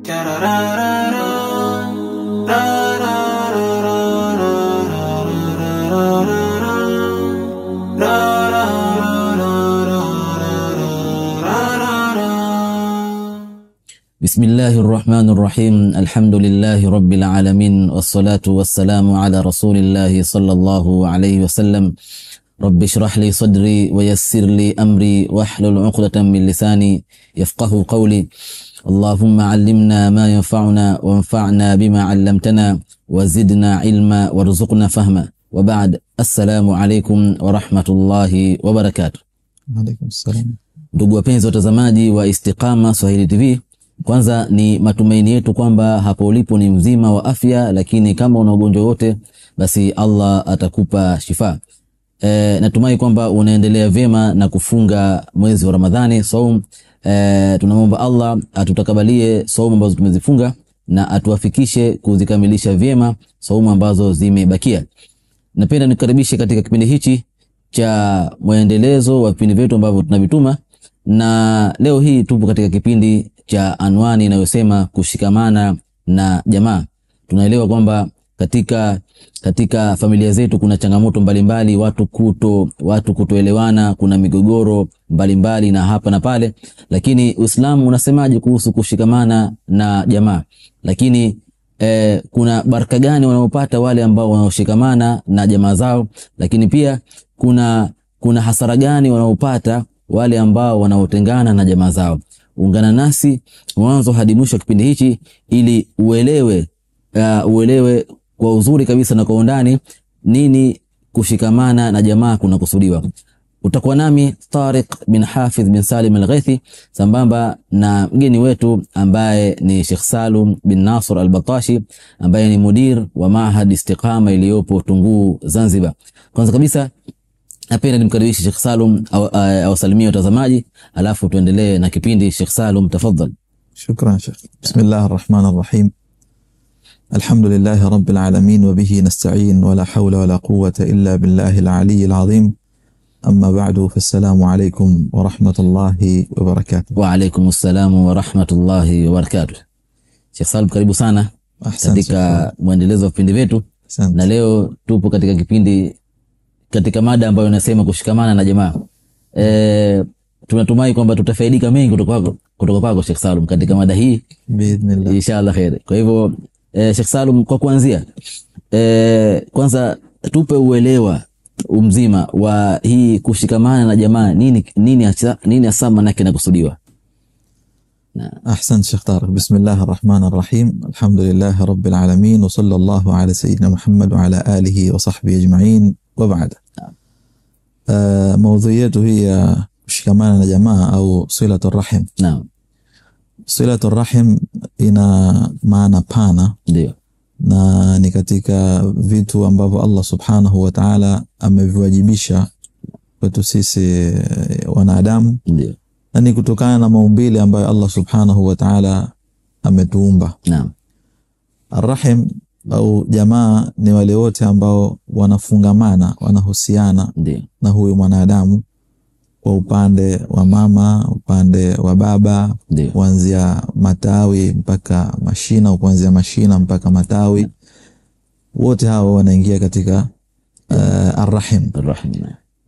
بسم الله الرحمن الرحيم. الحمد لله رب العالمين، والصلاة والسلام على رسول الله صلى الله عليه وسلم. رب اشرح لي صدري ويسر لي أمري واحلل عقدة من لساني يفقه قولي. اللهم علمنا ما ينفعنا وانفعنا بما علمتنا وزدنا علما وارزقنا فهما. وبعد، السلام عليكم ورحمة الله وبركاته. وعليكم السلام. Ndugu wapenzi watazamaji wa Istiqama Swahili TV, kwanza ni matumaini yetu kwamba hapo ulipo ni mzima wa afya, lakini kama una ugonjwa wote basi Allah atakupa shifa. Natumai kwamba unaendelea vyema na kufunga mwezi wa Ramadhani saum. Tunaomba Allah atutakabalie saumu ambazo tumezifunga na atuafikishe kuzikamilisha vyema saumu ambazo zimebakia. Napenda nikaribishe katika kipindi hichi cha muendelezo wa vipindi vyetu ambavyo tunavituma, na leo hii tupo katika kipindi cha anwani inayosema kushikamana na jamaa. Tunaelewa kwamba katika familia zetu kuna changamoto mbalimbali, watu kutoelewana, kuna migogoro mbalimbali na hapa na pale, lakini Uislamu unasemaje kuhusu kushikamana na jamaa? Lakini kuna baraka gani wanaopata wale ambao wanaoshikamana na jamaa zao? Lakini pia kuna hasara gani wanaopata wale ambao wanaotengana na jamaa zao? Ungana nasi mwanzo hadi mwisho wa kipindi hichi ili uelewe kwa uzuri kabisa na kwa undani nini kushikamana na jamaa kuna kusudiwa. Utakuwa nami Tariq bin Hafidh bin Salim al-Ghaithi sambamba na mgeni wetu ambaye ni Sheikh Salum bin Nasr al-Batashi ambaye ni mudir wa Mahad Istiqama iliyopo Tunguu, Zanzibar. Kwanza kabisa napenda nimkaribishe Sheikh Salum awasalimie watazamaji, alafu tuendelee na kipindi. Sheikh Salum, tafadhali. Shukran Sheikh. Bismillahir Rahmanir Rahim. Alhamdulillahi Rabbil Alamin wa bihi nasta'in wa la hawla wa la quwwata illa billahil aliyyil azim. Amma ba'du, fassalamu alaykum wa rahmatullahi wa barakatuh. Wa alaykum assalam wa rahmatullahi wa barakatuh. Sheikh Salum, karibu sana katika muendelezo wa vipindi vyetu. Na leo tupo katika kipindi katika mada ambayo inasema kushikamana na jamaa. Tunatumai kwamba tutafaidika mengi kutoka kwako Sheikh Salum katika mada hii biidhnillah, inshallah khair. Kwa hivyo Sheikh Salum, kwa kuanzia kwanza tupe uelewa mzima wa hii kushikamana na jamaa. Nini hasa maana yake inakusudiwa? Ahsan Sheikh Tariq. Bismillahir Rahmanir Rahim. Alhamdulillahi Rabbil Alamin wa sallallahu ala sayyidina Muhammad wa ala alihi wa sahbihi ajma'in. وبعد موضوعيته هي kushikamana na jamaa au silatul rahim. Naam. Silatul rahim ina maana pana, ndio, na ni katika vitu ambavyo Allah subhanahu wa ta'ala ameviwajibisha kwetu sisi wanadamu, ndio, na ni kutokana na maumbile ambayo Allah subhanahu wa ta'ala ametuumba. Naam. Arrahim au jamaa ni wale wote ambao wanafungamana, wanahusiana na huyu mwanadamu kwa upande wa mama, upande wa baba, kuanzia matawi mpaka mashina, kuanzia mashina mpaka matawi, wote hao wanaingia katika arrahim.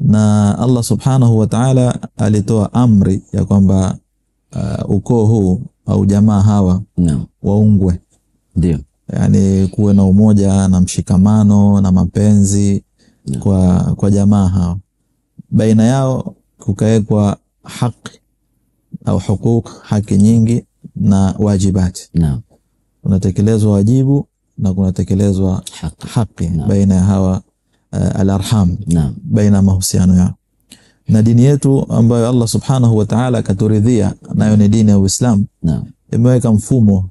Na Allah subhanahu wa ta'ala alitoa amri ya kwamba ukoo huu au jamaa hawa waungwe, ndio, yani kuwe na umoja na mshikamano na mapenzi kwa jamaa hao. Baina yao kukawekwa haki au hukuk, haki nyingi na wajibati. Naam. Kunatekelezwa wajibu na kunatekelezwa haki baina ya hawa al-arham, baina mahusiano yao. Na dini yetu ambayo Allah subhanahu wa ta'ala akaturidhia nayo ni dini ya Uislamu, imeweka mfumo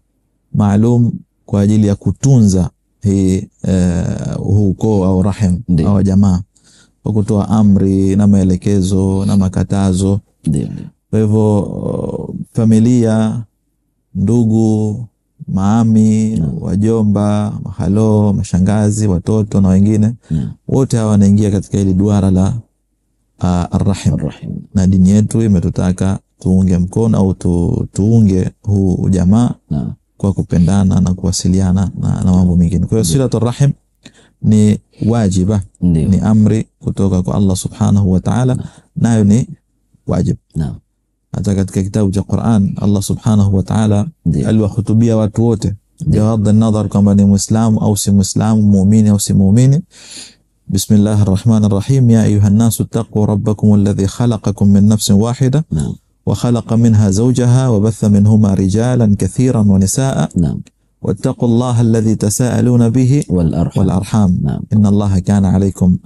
maalum kwa ajili ya kutunza hii ukoo au rahim au jamaa, kwa kutoa amri na maelekezo na makatazo. Kwa hivyo familia, ndugu, maami, wajomba, mahalo, mashangazi, watoto na wengine wote hawa wanaingia katika hili duara la arrahim. Na dini yetu imetutaka tuunge mkono au tuunge huu jamaa kwa kupendana na kuwasiliana na mambo mengine. Kwa hiyo silatul rahim ni wajiba, ni amri kutoka kwa Allah subhanahu wa ta'ala, nayo ni wajib. Hata katika kitabu cha Qur'an Allah subhanahu wa ta'ala aliwahutubia watu wote, jawad an-nadhar kama ni muislamu au si muislamu, muumini au si muumini. Bismillahir rahmanir rahim. Ya ayuhan nasu ittaqu rabbakum alladhi khalaqakum min nafsin wahida wa khalaqa minha zawjaha wa batha minhuma rijalan kathiran wa nisaa. واتقوا الله الذي تساءلون به والأرحام إن الله كان عليكم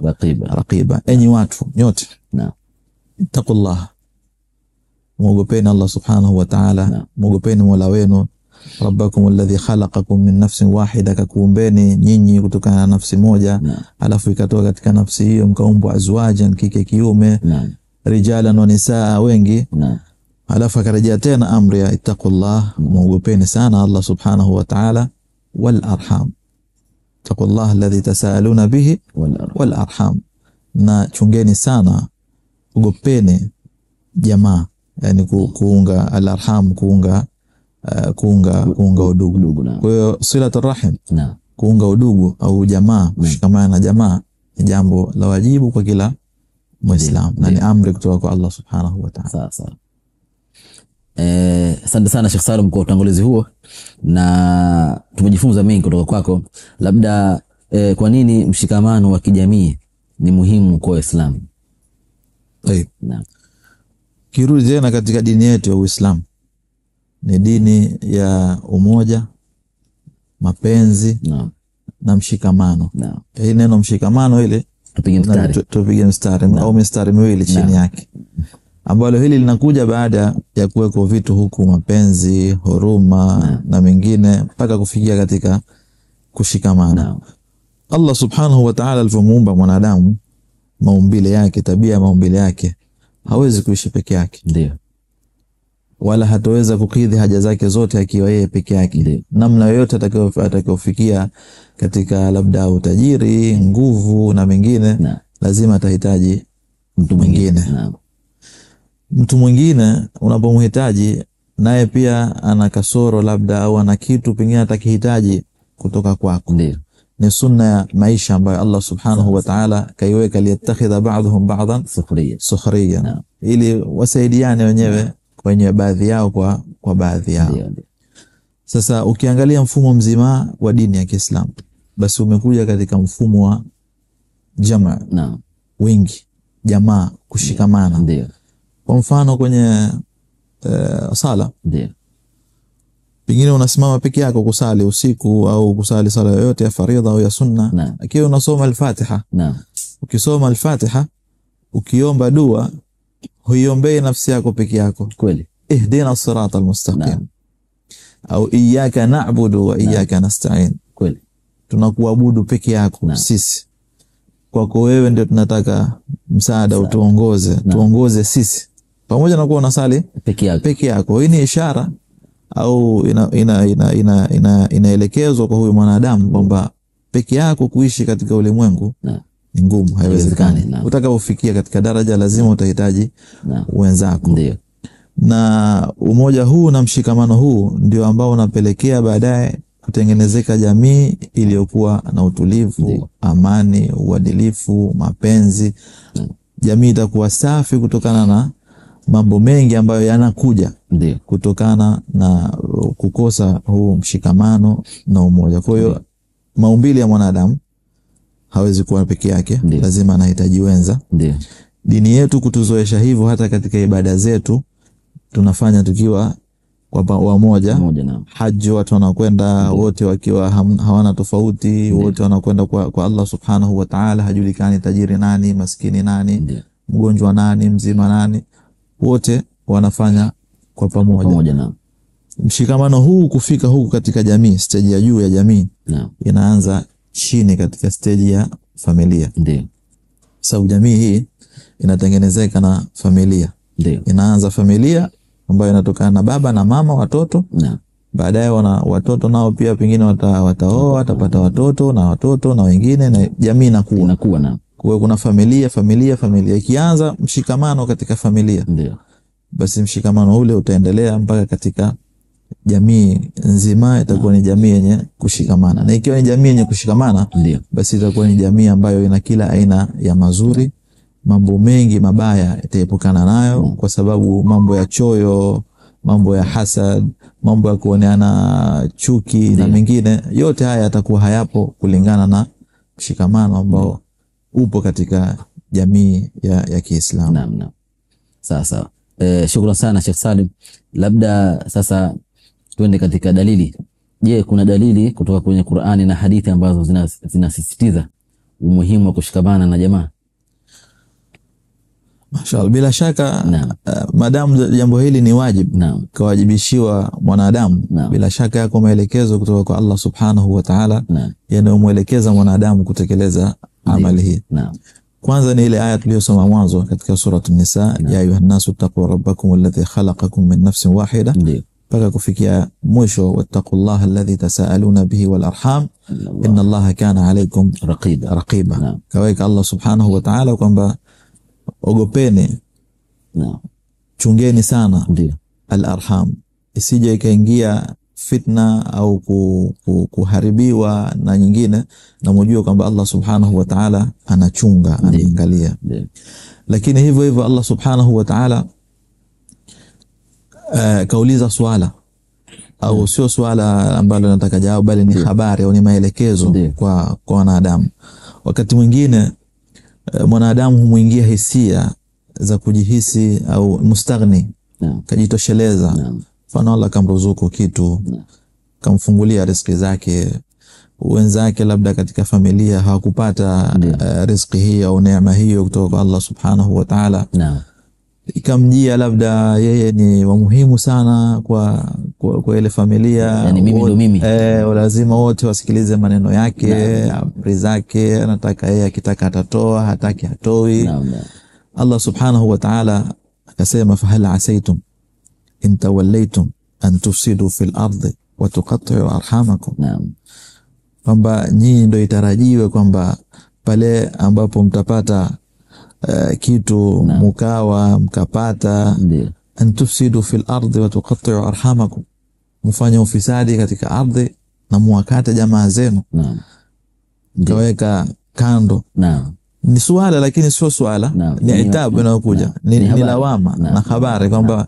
رقيبا. أني watu nyote اتقوا الله, muogopeni Allah subhanahu wa ta'ala, muogopeni Mola wenu. Rabbakum alladhi khalaqakum min nafsin wahida, kakuumbeni nyinyi kutokana na nafsi moja, alafu ikatoka katika nafsi hiyo mkaumbwa azwajan, kike kiume, rijalan wa nisaa, wengi. Alafu akarejea tena amri ya ittaqullah, muogopeni sana Allah subhanahu wa ta'ala, wal arham, ittaqullah alladhi tasaaluna bihi wal arham, na chungeni sana, ogopeni jamaa, yani kuunga al arham, kuunga udugu. Kwa hiyo silatul rahim, kuunga udugu au jamaa, kushikamana na jamaa ni jambo la wajibu kwa kila Muislamu, na ni amri kutoka kwa Allah subhanahu wa ta'ala. Sawa. Asante sana Sheikh Salum kwa utangulizi huo, na tumejifunza mengi kutoka kwako. Labda kwa nini mshikamano wa kijamii ni muhimu kwa Uislamu? Kirudi tena katika dini yetu ya Uislamu, ni dini ya umoja, mapenzi na mshikamano. Hii neno mshikamano ile tupige mstari au mistari miwili chini yake, ambalo hili linakuja baada ya kuweko vitu huku, mapenzi, huruma na mengine, mpaka kufikia katika kushikamana. Allah subhanahu wa ta'ala alipomuumba mwanadamu, maumbile yake, tabia maumbile yake, hawezi kuishi peke yake, wala hataweza kukidhi haja zake zote akiwa yeye peke yake. Namna yoyote atakayofikia katika labda utajiri, nguvu na mengine, lazima atahitaji mtu mwingine. Mtu mwingine unapomhitaji, naye pia ana kasoro labda, au ana kitu pengine atakihitaji kutoka kwako. Ni sunna ya maisha ambayo Allah subhanahu wa ta'ala kaiweka, liyattakhidha ba'dhum ba'dhan sukhriya, ili wasaidiane wenyewe kwenye baadhi yao kwa baadhi yao. Sasa ukiangalia mfumo mzima wa dini ya Kiislamu, basi umekuja katika mfumo wa jamaa, wingi, jamaa, kushikamana. Kwa mfano kwenye sala, pengine unasimama peke yako kusali usiku au kusali sala yoyote ya faridha au ya sunna, akiwa unasoma al-Fatiha. Ukisoma al-Fatiha, ukiomba dua, huiombei nafsi yako peke yako, kweli, ihdina siratal mustaqim au iyyaka na'budu wa iyyaka nasta'in, kweli, tunakuabudu peke yako sisi, kwako wewe ndio tunataka msaada, utuongoze, tuongoze sisi, pamoja na kuwa unasali peke yako. Hii ni ishara au inaelekezwa kwa huyu mwanadamu kwamba peke yako kuishi katika ulimwengu ni ngumu, haiwezekani. Utakapofikia katika daraja, lazima utahitaji wenzako. Na umoja huu na mshikamano huu ndio ambao unapelekea baadaye kutengenezeka jamii iliyokuwa na utulivu, amani, uadilifu, mapenzi. Jamii itakuwa safi kutokana na mambo mengi ambayo yanakuja kutokana na kukosa huu mshikamano na umoja. Kwa hiyo maumbile ya mwanadamu hawezi kuwa peke yake, lazima anahitaji wenza. Dini yetu kutuzoesha hivyo, hata katika ibada zetu tunafanya tukiwa kwa pamoja. Haji, watu wanakwenda wote wakiwa hawana tofauti, wote wanakwenda kwa Allah subhanahu wa ta'ala, hajulikani tajiri nani, maskini nani, mgonjwa nani, mzima nani, wote wanafanya kwa pamoja. Mshikamano huu kufika huku katika jamii, stage ya juu ya jamii, inaanza chini katika stage ya familia. Sababu jamii hii inatengenezeka na familia. Inaanza familia ambayo inatokana na baba na mama, watoto. Baadaye watoto nao pia pengine wataoa, watapata watoto na wengine, na jamii inakuwa. Kwa hiyo kuna familia. Ikianza mshikamano katika familia, basi mshikamano ule utaendelea mpaka katika jamii nzima itakuwa ni jamii yenye kushikamana. Na ikiwa ni jamii yenye kushikamana, basi itakuwa ni jamii ambayo ina kila aina ya mazuri. Mambo mengi mabaya itaepukana nayo, kwa sababu mambo ya choyo, mambo ya hasad, mambo ya kuoneana chuki na mengine, yote haya yatakuwa hayapo kulingana na mshikamano ambao upo katika jamii ya Kiislamu. Naam. Sawa. Shukrani sana Sheikh Salim. Labda sasa tuende katika dalili. Je, kuna dalili kutoka kwenye Qur'ani na hadithi ambazo zinasisitiza umuhimu wa kushikamana na jamaa? Mashaallah, bila shaka madamu jambo hili ni wajibu kawajibishiwa mwanadamu, bila shaka yako maelekezo kutoka kwa Allah subhanahu wa ta'ala yanayomwelekeza mwanadamu kutekeleza amali hii. Kwanza ni ile aya tuliyosoma mwanzo katika sura an-Nisa, ya ayuhan nasu taqu rabbakum alladhi khalaqakum min nafsin wahida, mpaka kufikia mwisho, wattaqullaha alladhi tasaaluna bihi wal arham inna Allaha kana alaykum raqiba. Kaweka Allah subhanahu wa ta'ala kwamba ogopeni, chungeni sana al-arham, isije ikaingia fitna au kuharibiwa na nyingine, na mjue kwamba Allah subhanahu wa ta'ala anachunga, anaangalia. Lakini hivyo Allah subhanahu wa ta'ala kauliza swala, au sio swala ambalo nataka jawabu, bali ni habari au ni maelekezo kwa wanadamu. Wakati mwingine mwanadamu humuingia hisia za kujihisi au mustaghni, kajitosheleza. Mfano Allah kamruzuku kitu, kamfungulia riziki zake, wenzake labda katika familia hawakupata riziki hii au neema hiyo kutoka kwa Allah subhanahu wa ta'ala. Ikamjia labda yeye ni wa muhimu sana kwa ile familia, yani mimi lazima wote wasikilize maneno yake, amri zake, anataka yeye akitaka atatoa, hataki hatoi. Allah subhanahu wa ta'ala akasema, fahal asaytum in tawallaytum an tufsidu fil ardi wa tuqatti'u arhamakum. Kwamba nyinyi ndio itarajiwe kwamba pale ambapo mtapata kitu mkapata, an tufsidu fil ardi wa tuqatti'u arhamakum, mfanye ufisadi katika ardhi na muwakate jamaa zenu. Kaweka kando. Ni swala, lakini sio swala, ni itabu inayokuja, ni lawama na habari kwamba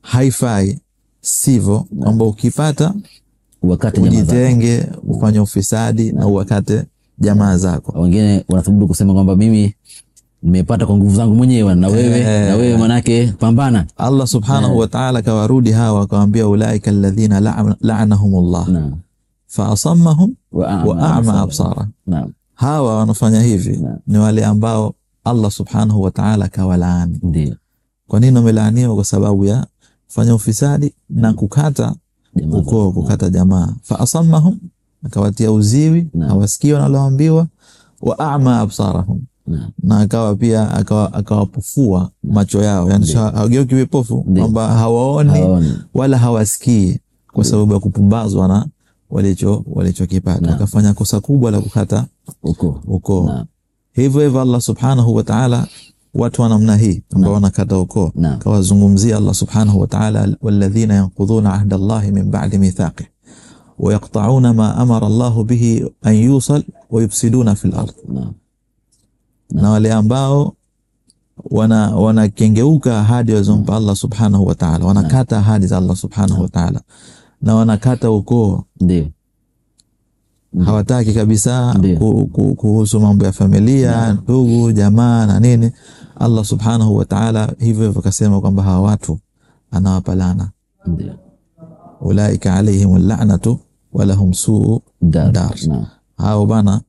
haifai, sivyo, kwamba ukipata wakati ujitenge, ufanye ufisadi na uwakate jamaa zako. Wengine wanathubutu kusema kwamba mimi nimepata kwa nguvu zangu mwenyewe, na wewe manake pambana. Allah subhanahu wa ta'ala kawarudi hawa, akawaambia, ulaika alladhina la'anahumullah fa asammahum wa a'ma absara. Hawa wanafanya hivi ni wale ambao Allah subhanahu wa ta'ala kawalaani. Kwa nini wamelaaniwa? Kwa sababu ya kufanya ufisadi na kukata ukoo, kukata jamaa. Fa asammahum, akawatia uziwi, hawasikii wanaloambiwa, wa a'ma absarahum, na akawa pia akawapufua macho yao, yani hawageuki vipofu, kwamba hawaoni wala hawasikii, kwa sababu ya kupumbazwa na walichokipata. Wakafanya kosa kubwa la kukata ukoo. Hivyo Allah subhanahu wa ta'ala watu wa namna hii ambao wanakata ukoo, kawazungumzia Allah subhanahu wa ta'ala, walladhina yanqudhuna ahda Allah min ba'di mithaqi wa yaqta'una ma amara Allah bihi an yusal wa yufsiduna fil ard. Na wale ambao wanakengeuka ahadi walizompa Allah subhanahu wa ta'ala, wanakata ahadi za Allah subhanahu wa ta'ala, na wanakata ukoo. Hawataki kabisa kuhusu mambo ya familia, ndugu, jamaa na nini. Allah subhanahu wa ta'ala hivyo akasema kwamba hawa watu anawapa laana. Ulaika alaihim al-la'natu wa lahum su'u dar. Hao bana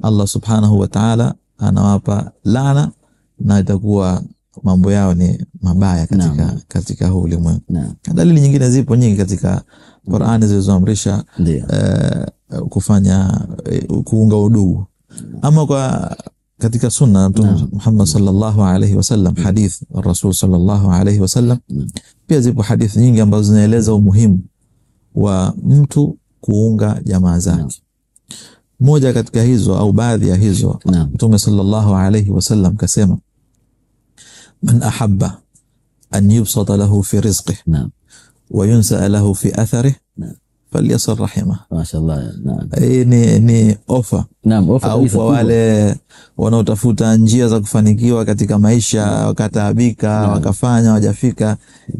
Allah subhanahu wa ta'ala anawapa laana, na itakuwa mambo yao ni mabaya katika huu ulimwengu. Dalili nyingine zipo nyingi katika Qur'ani zilizoamrisha kufanya kuunga udugu. Ama katika sunna Mtume Muhammad sallallahu alayhi wasallam, hadith Rasul sallallahu alayhi wasallam, pia zipo hadithi nyingi ambazo zinaeleza umuhimu wa mtu kuunga jamaa zake. Moja katika hizo au baadhi ya hizo, Mtume sallallahu alayhi wasallam kasema, man ahabba an yubsata lahu fi rizqihi wa yunsa lahu fi atharihi falyasir rahimah. Mashaallah. Naam. Hii ni ofa. Naam, ofa au kwa wale wanaotafuta njia za kufanikiwa katika maisha, wakataabika, wakafanya wajafika.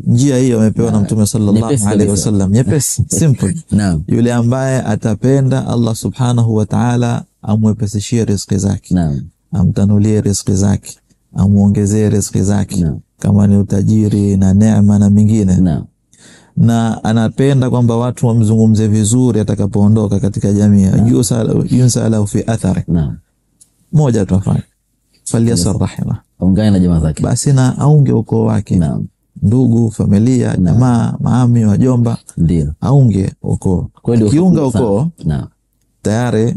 Njia hiyo wamepewa na Mtume sallallahu alaihi wasallam, nyepesi, simple. Naam. Yule ambaye atapenda Allah subhanahu wa ta'ala amwepesishie riziki zake. Naam. Amtanulie riziki zake, amuongezee riziki zake. Naam. Kama ni utajiri na neema na mingine. Naam. Na anapenda kwamba watu wamzungumze vizuri atakapoondoka katika jamii. Yunsa lahu fi athari. Naam. Moja tu afanye, falyasir rahimah, aungane na jamaa zake, basi na aunge ukoo wake. Naam. Ndugu, familia, jamaa, maami, wajomba, ndio aunge ukoo. Kiunga ukoo, naam, tayari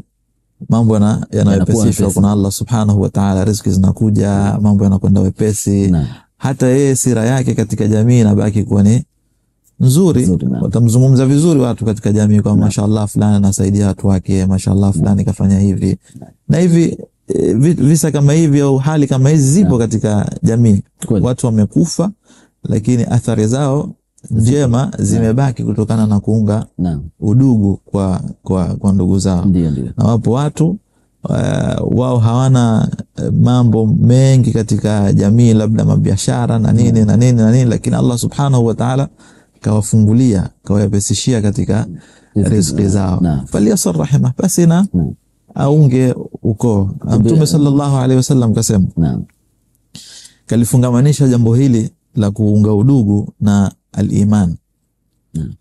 mambo yanawepesishwa. Kuna Allah subhanahu wa ta'ala, riziki zinakuja, mambo yanakwenda wepesi. Hata yeye sira yake katika jamii inabaki kuwa ni nzuri. Watamzungumza vizuri watu katika jamii kwa mashaallah fulani anasaidia watu wake, mashaallah fulani kafanya hivi na hivi. Visa kama hivi au hali kama hizi zipo katika jamii. Watu wamekufa lakini athari zao njema zimebaki kutokana na kuunga udugu kwa ndugu zao. Na wapo watu wao hawana mambo mengi katika jamii, labda mabiashara na nini na nini na nini, lakini Allah subhanahu wa ta'ala kawafungulia, kawapesishia katika riziki zao. Falyasir rahimah, basi na aunge ukoo. Mtume sallallahu alaihi wasallam kasema, kalifungamanisha jambo hili la kuunga udugu na al-iman.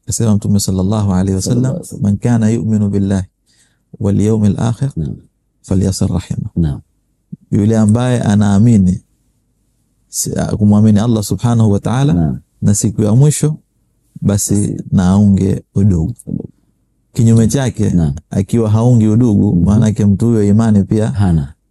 Kasema Mtume sallallahu alaihi wasallam, man kana yu'minu billahi wal yawmil akhir falyasir rahimah. Yule ambaye anaamini, kumwamini Allah subhanahu wa ta'ala na siku ya mwisho, basi na aunge udugu. Kinyume chake, akiwa haungi udugu, maana yake mtu huyo imani pia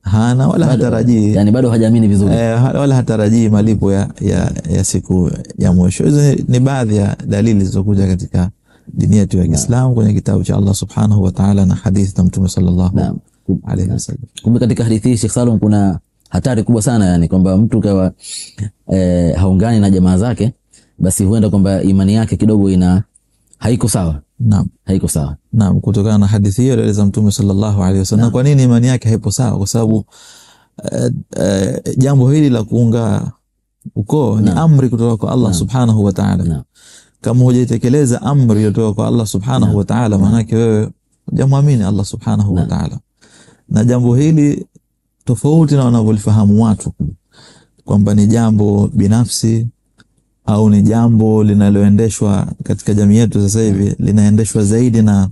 hana wala hatarajii, yani bado hajaamini vizuri, wala hatarajii malipo ya siku ya mwisho. Hizo ni baadhi ya dalili zilizokuja katika dini yetu ya Kiislamu kwenye kitabu cha Allah subhanahu wa ta'ala na hadithi za Mtume sallallahu alaihi wasallam. Kumbe katika hadithi hii Sheikh Salum kuna hatari kubwa sana, yani kwamba mtu kawa haungani na jamaa zake, basi huenda kwamba imani yake kidogo haiko sawa. Naam, haiko sawa. Naam, kutokana na hadithi hiyo ile Mtume sallallahu alaihi wasallam. Kwa nini imani yake haipo sawa? Kwa sababu jambo hili la kuunga ukoo ni amri kutoka kwa Allah subhanahu wa ta'ala. Kama hujaitekeleza amri kutoka kwa Allah subhanahu wa ta'ala, maana yake wewe hujamwamini Allah subhanahu wa ta'ala. Na jambo hili tofauti na wanavyolifahamu watu kwamba ni jambo binafsi au ni jambo linaloendeshwa katika jamii yetu sasa hivi, linaendeshwa zaidi na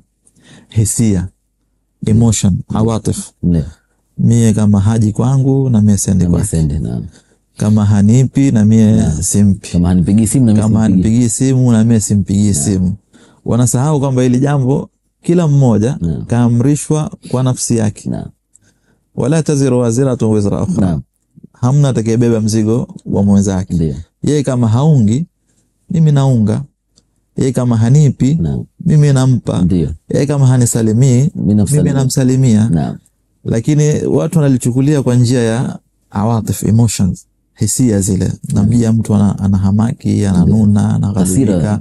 hisia, emotion, awatif. Mie kama haji kwangu na mie sendi kwake, kama hanipi na mie simpi, kama hanipigii simu na mie simpigii simu. Wanasahau kwamba hili jambo kila mmoja kaamrishwa kwa nafsi yake. Wala taziru waziratu wizra ukhra, hamna atakayebeba mzigo wa mwenzake. Yeye kama haungi, mimi naunga. Yeye kama hanipi, mimi nampa. Yeye kama hanisalimii, mimi namsalimia. Lakini watu wanalichukulia kwa njia ya awatif, emotions, hisia zile. Namjia mtu anahamaki, ananuna, anaghadhibika,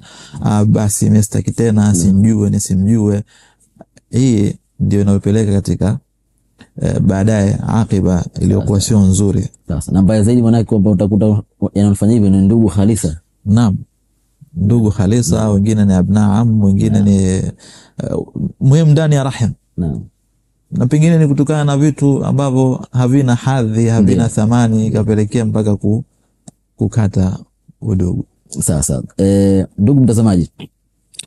basi mestaki tena, simjue nisimjue. Hii ndio inayopeleka katika baadaye akiba iliyokuwa sio nzuri. Sasa na mbaya zaidi maana kwamba utakuta yanafanya hivyo ni ndugu khalisa. Naam, ndugu khalisa, wengine ni abna am, wengine ni muhimu ndani ya rahim. Na pengine ni kutokana na vitu ambavyo havina hadhi, havina thamani, ikapelekea mpaka kukata udugu. Sasa ndugu mtazamaji,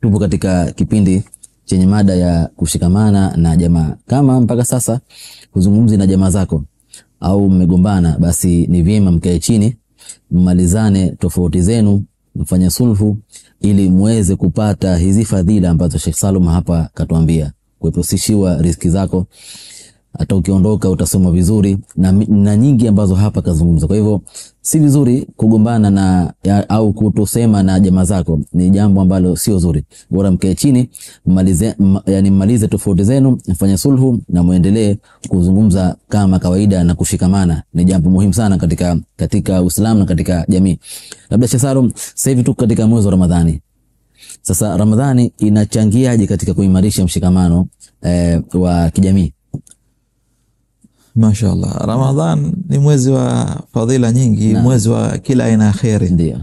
tupo katika kipindi chenye mada ya kushikamana na jamaa. Kama mpaka sasa huzungumzi na jamaa zako au mmegombana, basi ni vyema mkae chini, mmalizane tofauti zenu, mfanye sulhu ili muweze kupata hizi fadhila ambazo Sheikh Salum hapa katuambia, kuepusishiwa riziki zako, hata ukiondoka utasoma vizuri na nyingi ambazo hapa kazungumza. Kwa hivyo si vizuri kugombana au kutosema na jamaa zako, ni jambo ambalo sio zuri. Bora mkae chini, mmalize tofauti zenu, mfanye sulhu na muendelee kuzungumza kama kawaida na kushikamana. Ni jambo muhimu sana katika Uislamu na katika jamii. Labda Sheikh Salum, sasa hivi tuko katika mwezi wa Ramadhani. Sasa Ramadhani inachangiaje katika kuimarisha mshikamano wa kijamii? Mashaallah, Ramadhan ni mwezi wa fadhila nyingi, mwezi wa kila aina ya khairi. Ndio.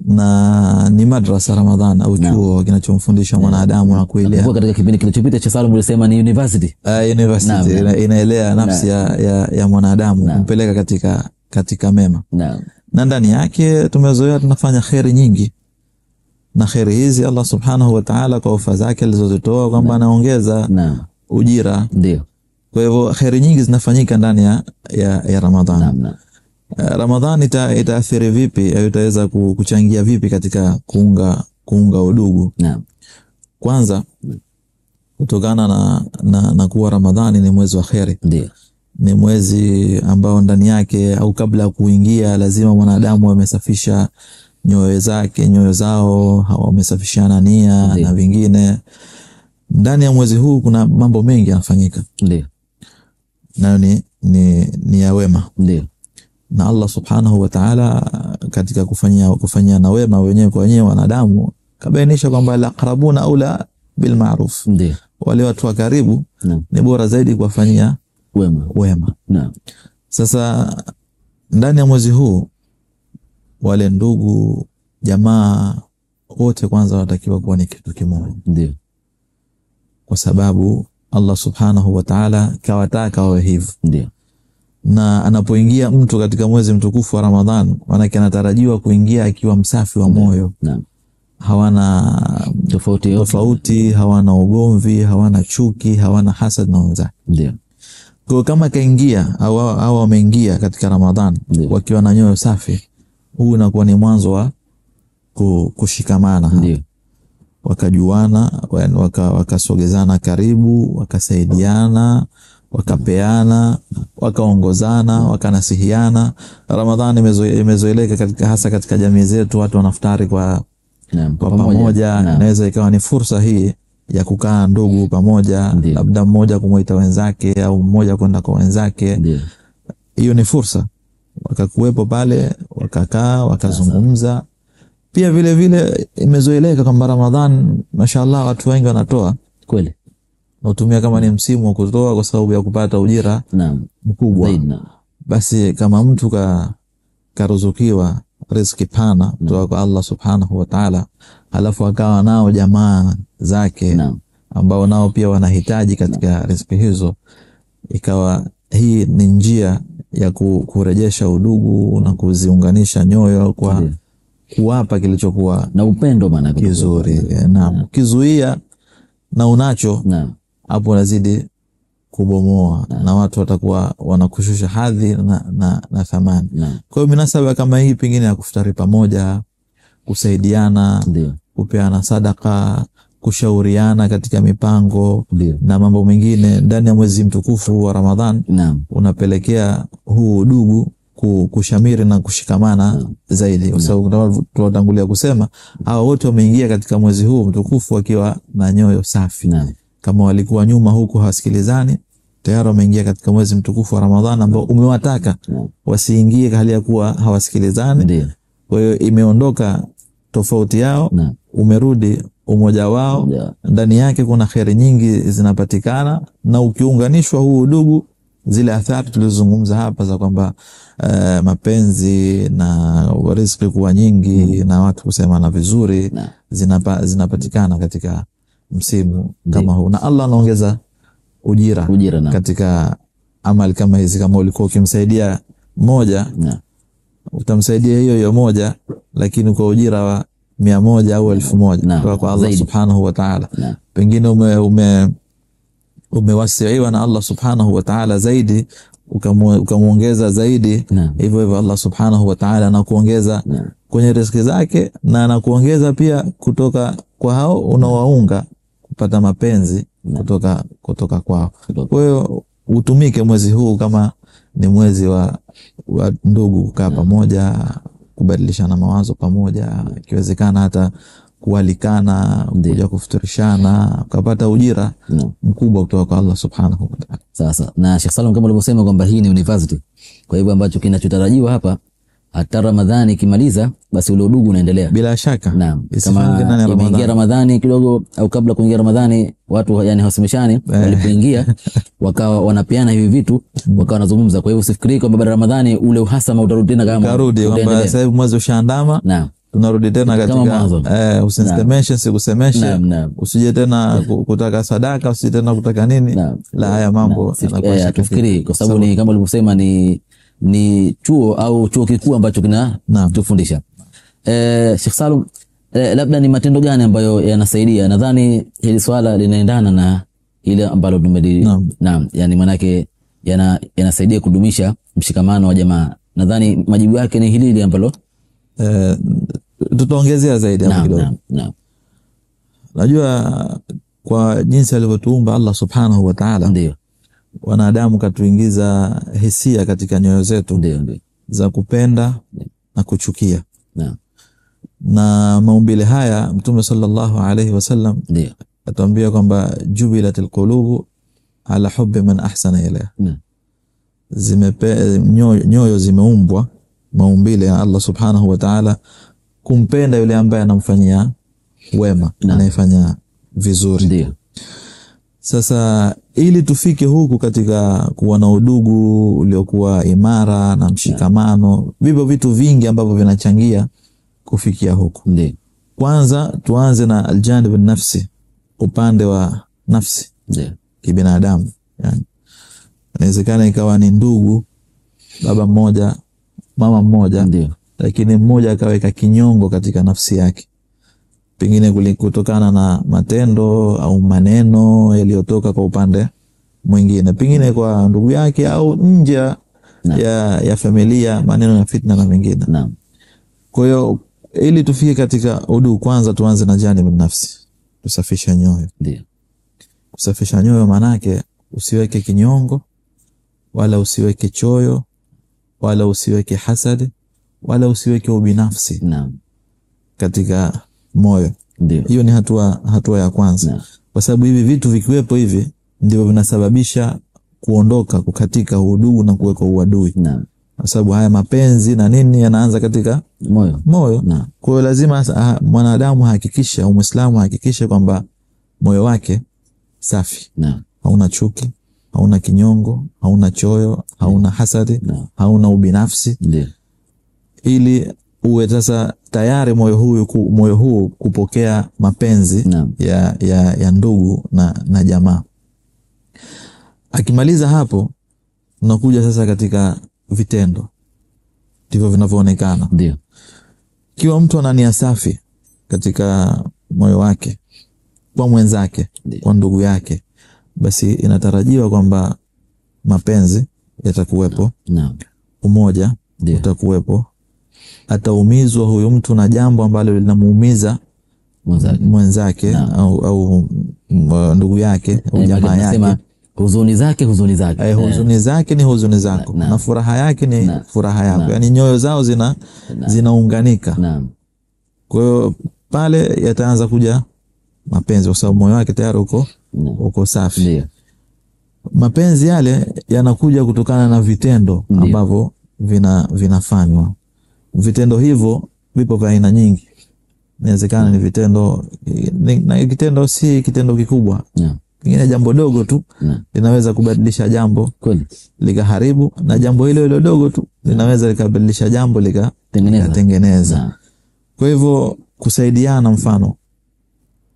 Na ni madrasa Ramadhan au chuo kinachomfundisha mwanadamu na kuelea. Kwa katika kipindi kilichopita cha Salum ulisema ni university. University inaelea nafsi ya mwanadamu kumpeleka katika mema. Na ndani yake tumezoea tunafanya khairi nyingi. Na khairi hizi Allah Subhanahu wa Ta'ala kwa ofa zake alizozitoa kwamba anaongeza ujira. Ndio. Kwa hivyo khairi nyingi zinafanyika ndani ya Ramadhan. Ramadhan itaathiri vipi au itaweza kuchangia vipi katika kuunga udugu? Kwanza kutokana na kuwa Ramadhani ni mwezi wa khairi. Ndio. Ni mwezi ambao ndani yake au kabla ya kuingia lazima mwanadamu amesafisha nyoyo zao, wamesafishana nia na vingine. Ndani ya mwezi huu kuna mambo mengi yanafanyika. Ndio. Nayo ni ya wema. Ndio. Na Allah Subhanahu wa Ta'ala katika kufanyia na wema wenyewe kwa wenyewe wanadamu kabainisha kwamba al-aqrabuna aula bil ma'ruf. Ndio. Wale watu wa karibu ni bora zaidi kuwafanyia wema. Sasa ndani ya mwezi huu wale ndugu jamaa wote kwanza wanatakiwa kuwa ni kitu kimoja. Ndio. Kwa sababu Allah Subhanahu wa Ta'ala kawataka wawe hivyo. Ndio. Na anapoingia mtu katika mwezi mtukufu wa Ramadhan, maana anatarajiwa kuingia akiwa msafi wa moyo. Hawana tofauti, hawana ugomvi, hawana chuki, hawana hasad na wenzake. Ndio. Kwa kama kaingia au wameingia katika Ramadhan wakiwa na nyoyo safi, huu unakuwa ni mwanzo wa kushikamana. Ndio. Wakajuana, wakasogezana karibu, wakasaidiana, wakapeana, wakaongozana, wakanasihiana. Ramadhani imezoeleka hasa katika jamii zetu, watu wanaftari kwa pamoja. Inaweza ikawa ni fursa hii ya kukaa ndugu pamoja, labda mmoja kumuita wenzake au mmoja kwenda kwa wenzake. Hiyo ni fursa. Wakakuwepo pale, wakakaa, wakazungumza. Pia vile vile imezoeleka kwamba Ramadhan mashaallah watu wengi wanatoa. Kweli. Utumia kama ni msimu wa kutoa kwa sababu ya kupata ujira mkubwa. Basi kama mtu karuzukiwa riziki pana kutoka kwa Allah Subhanahu wa Ta'ala, halafu akawa nao jamaa zake ambao nao pia wanahitaji katika riziki hizo, ikawa hii ni njia ya kurejesha udugu na kuziunganisha nyoyo kwa kuwapa kilichokuwa na upendo maana kizuri. Kizuia na unacho hapo unazidi kubomoa na watu watakuwa wanakushusha hadhi na thamani. Kwa hiyo minasaba kama hii pengine ya kufutari pamoja, kusaidiana, kupeana sadaka, kushauriana katika mipango na mambo mengine ndani ya mwezi mtukufu wa Ramadhan unapelekea huu udugu kushamiri na kushikamana zaidi. Kwa sababu tunatangulia kusema hawa wote wameingia katika mwezi huu mtukufu wakiwa na nyoyo safi. Kama walikuwa nyuma huku hawasikilizani, tayari wameingia katika mwezi mtukufu wa Ramadhani ambao umewataka wasiingie hali ya kuwa hawasikilizani. Kwa hiyo imeondoka tofauti yao, umerudi umoja wao. Ndani yake kuna khairi nyingi zinapatikana, na ukiunganishwa huu udugu, zile athari tulizozungumza hapa za kwamba mapenzi na riziki kuwa nyingi na watu kusema na vizuri zinapatikana katika msimu kama huu. Na Allah anaongeza ujira katika amali kama hizi. Kama ulikuwa ukimsaidia moja, utamsaidia hiyo moja, lakini kwa ujira wa 100 au 1000 kwa Allah Subhanahu wa Ta'ala. Pengine umewasiiwa na Allah Subhanahu wa Ta'ala zaidi, ukamuongeza zaidi, hivyo Allah Subhanahu wa Ta'ala anakuongeza kwenye riziki zake, na anakuongeza pia kutoka kwa hao unawaunga kupata mapenzi kutoka kwao. Kwa hiyo utumike mwezi huu kama ni mwezi wa ndugu, kukaa pamoja, kubadilishana mawazo pamoja, ikiwezekana hata kualikana, kuja kufuturishana, ukapata ujira mkubwa kutoka kwa Allah Subhanahu wa Ta'ala. Sasa na Sheikh Salum, kama ulivyosema kwamba hii ni university, kwa hivyo ambacho kinachotarajiwa hapa hata Ramadhani ikimaliza basi ule udugu unaendelea bila shaka. Naam, kama imeingia Ramadhani kidogo au kabla kuingia Ramadhani watu yani hawasemeshani, walipoingia wakawa wanapeana hivi vitu, wakawa wanazungumza. Kwa hivyo usifikiri kwamba baada ya Ramadhani ule uhasama utarudi tena kama utarudi, kwamba sasa hivi mwezi ushaandama. Naam, tunarudi tena katika usisemeshe sikusemeshe, usije tena kutaka sadaka, usije tena kutaka nini. La, haya mambo yanakuwa tufikiri, kwa sababu ni kama ulivyosema ni chuo au chuo kikuu ambacho kinatufundisha. Sheikh Salum, labda ni matendo gani ambayo yanasaidia? Nadhani hili swala linaendana na ile ambalo naam, yani manake yanasaidia kudumisha mshikamano wa jamaa. Nadhani majibu yake ni hili ambalo tutaongezea zaidi hapo kidogo. Naam. Najua kwa jinsi alivyotuumba Allah Subhanahu wa Ta'ala, ndio wanadamu katuingiza hisia katika nyoyo zetu, ndio za kupenda na kuchukia. Naam. Na maumbile haya Mtume sallallahu alayhi wasallam ndio atuambia kwamba jubilatil qulubu ala hubbi man ahsana ilayha. Nyoyo zimeumbwa, maumbile ya Allah Subhanahu wa Ta'ala, kumpenda yule ambaye anamfanyia wema, anayefanya vizuri. Ndio. Sasa ili tufike huku katika kuwa na udugu uliokuwa imara na mshikamano, vipo vitu vingi ambavyo vinachangia kufikia huku. Ndio. Kwanza tuanze na aljanib nafsi, upande wa nafsi. Ndio. Kibinadamu, yani inawezekana ikawa ni ndugu, baba mmoja, mama mmoja. Ndio. Lakini mmoja akaweka kinyongo katika nafsi yake, pengine kutokana na matendo au maneno yaliyotoka kwa upande mwingine, pengine kwa ndugu yake au nje ya familia, maneno ya fitna na mengine. Naam. Kwa hiyo ili tufike katika udugu, kwanza tuanze na janib nafsi, tusafishe nyoyo. Ndio. Kusafisha nyoyo manake usiweke kinyongo, wala usiweke choyo, wala usiweke hasadi, wala usiweke ubinafsi. Naam. Katika moyo. Ndio. Hiyo ni hatua ya kwanza. Naam. Kwa sababu hivi vitu vikiwepo hivi ndio vinasababisha kukatika udugu na kuweka uadui. Naam. Kwa sababu haya mapenzi na nini yanaanza katika moyo. Kwa hiyo lazima mwanadamu hakikisha, au Muislamu hakikisha kwamba moyo wake safi. Naam. Hauna chuki, hauna kinyongo, hauna choyo, hauna hasadi, hauna ubinafsi. Ndio. Ili uwe sasa tayari moyo huu kupokea mapenzi ya ndugu na jamaa. Akimaliza hapo, unakuja sasa katika vitendo, ndivyo vinavyoonekana. Ndio. Kiwa mtu ana nia safi katika moyo wake kwa mwenzake, kwa ndugu yake, basi inatarajiwa kwamba mapenzi yatakuwepo. Umoja utakuwepo. Ataumizwa huyu mtu na jambo ambalo linamuumiza mwenzake au ndugu yake au jamaa yake. Huzuni zake ni huzuni zako, na furaha yake ni furaha yako. Yani nyoyo zao zinaunganika. Kwa hiyo pale yataanza kuja mapenzi, kwa sababu moyo wake tayari uko safi. Ndio. Mapenzi yale yanakuja kutokana na vitendo ambavyo vinafanywa. Vitendo hivyo vipo vya aina nyingi. Inawezekana ni vitendo, na kitendo si kitendo kikubwa. Pengine jambo dogo tu linaweza kubadilisha jambo likaharibu, na jambo hilo dogo tu linaweza likabadilisha jambo likatengeneza. Kwa hivyo kusaidiana, mfano